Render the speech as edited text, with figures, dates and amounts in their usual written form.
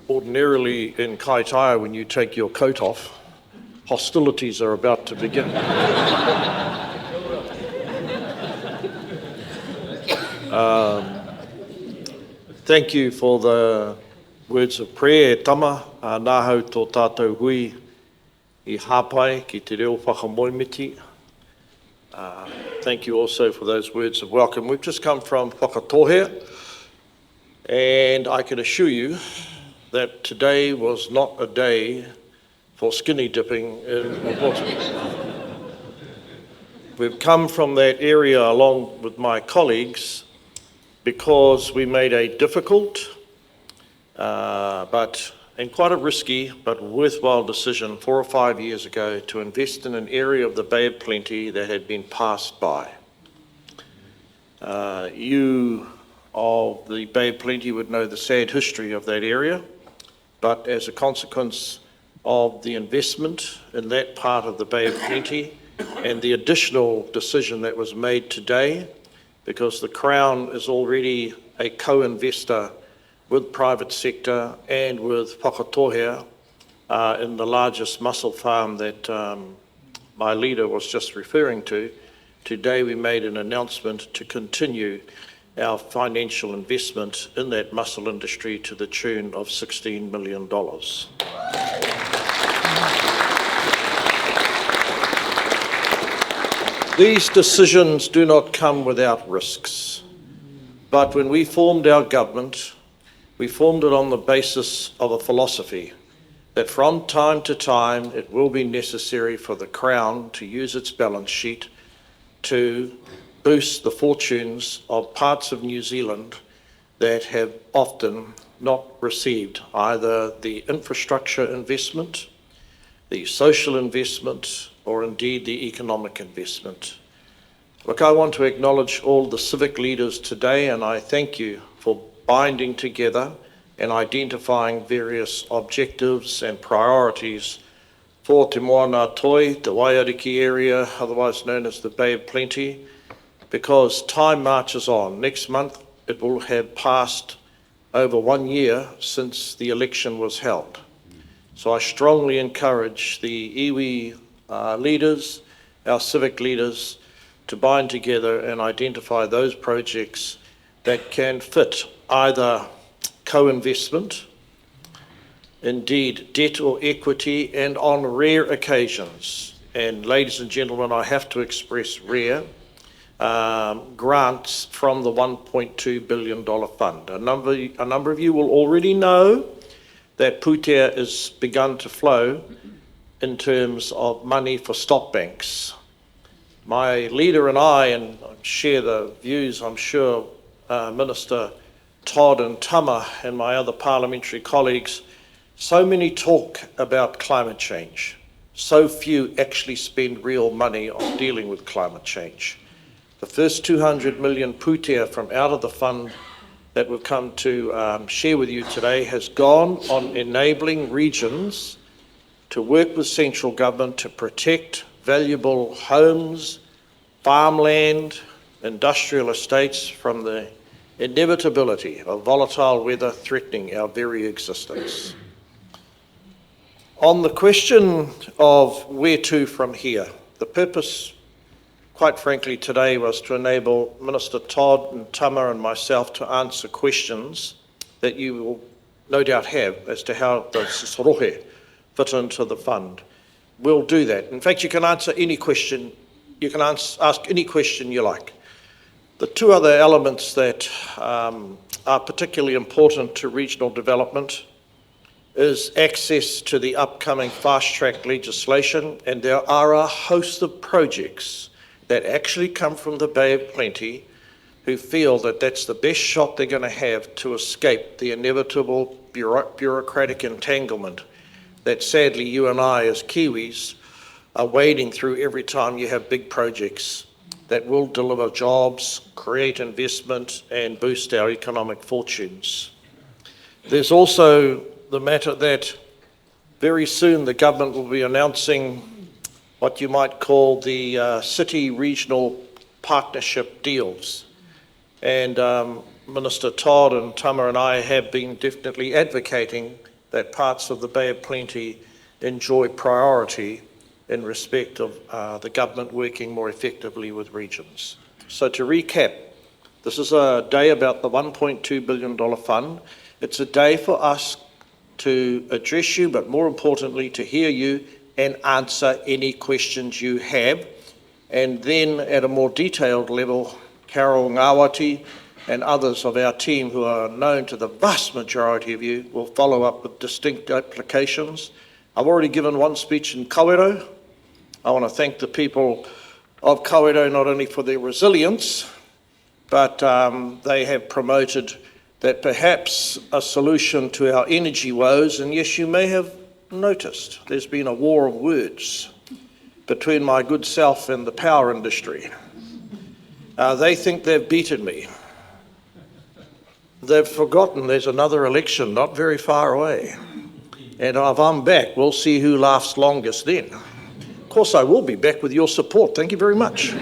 Ordinarily in Kaitaia, when you take your coat off, hostilities are about to begin. Thank you for the words of prayer, tama, nāhau tō tātou hui I hāpai ki te reo whakamoimiti. Thank you also for those words of welcome. We've just come from Whakatohea, and I can assure you that today was not a day for skinny dipping in water. We've come from that area along with my colleagues because we made a difficult and quite a risky but worthwhile decision 4 or 5 years ago to invest in an area of the Bay of Plenty that had been passed by. You of the Bay of Plenty would know the sad history of that area, but as a consequence of the investment in that part of the Bay of Plenty and the additional decision that was made today, because the Crown is already a co-investor with private sector and with Whakatohea in the largest mussel farm that my leader was just referring to. Today we made an announcement to continue our financial investment in that mussel industry to the tune of $16 million. These decisions do not come without risks, but when we formed our government, we formed it on the basis of a philosophy that from time to time it will be necessary for the Crown to use its balance sheet to boost the fortunes of parts of New Zealand that have often not received either the infrastructure investment, the social investment, or indeed the economic investment. Look, I want to acknowledge all the civic leaders today, and I thank you for binding together and identifying various objectives and priorities for Te Moana Toi, the Waiariki area, otherwise known as the Bay of Plenty, because time marches on. Next month it will have passed over 1 year since the election was held. So I strongly encourage the iwi leaders, our civic leaders, to bind together and identify those projects that can fit either co-investment, indeed debt or equity, and on rare occasions, and ladies and gentlemen, I have to express rare, grants from the $1.2 billion fund. A number of you will already know that putea has begun to flow in terms of money for stock banks. My leader and I share the views, I'm sure, Minister Todd and Tama and my other parliamentary colleagues. So many talk about climate change. So few actually spend real money on dealing with climate change. The first 200 million putea from out of the fund that we've come to share with you today has gone on enabling regions to work with central government to protect valuable homes, farmland, industrial estates from the inevitability of volatile weather threatening our very existence. On the question of where to from here, the purpose, quite frankly, today was to enable Minister Todd and Tama and myself to answer questions that you will no doubt have as to how the sorohe fit into the fund. We'll do that. In fact, you can answer any question, you can ask any question you like. The two other elements that are particularly important to regional development is access to the upcoming fast-track legislation, and there are a host of projects that actually come from the Bay of Plenty who feel that that's the best shot they're going to have to escape the inevitable bureaucratic entanglement that sadly you and I as Kiwis are wading through every time you have big projects that will deliver jobs, create investment, and boost our economic fortunes. There's also the matter that very soon the government will be announcing what you might call the city regional partnership deals. And Minister Todd and Tama and I have been definitely advocating that parts of the Bay of Plenty enjoy priority in respect of the government working more effectively with regions. So to recap, this is a day about the $1.2 billion fund. It's a day for us to address you, but more importantly, to hear you and answer any questions you have. And then at a more detailed level, Carol Ngawati and others of our team who are known to the vast majority of you will follow up with distinct applications. I've already given one speech in Kawerau. I want to thank the people of Kawerau not only for their resilience, but they have promoted that perhaps a solution to our energy woes, and yes, you may have noticed there's been a war of words between my good self and the power industry. They think they've beaten me. They've forgotten there's another election not very far away. And if I'm back, we'll see who laughs longest then. Of course, I will be back with your support. Thank you very much.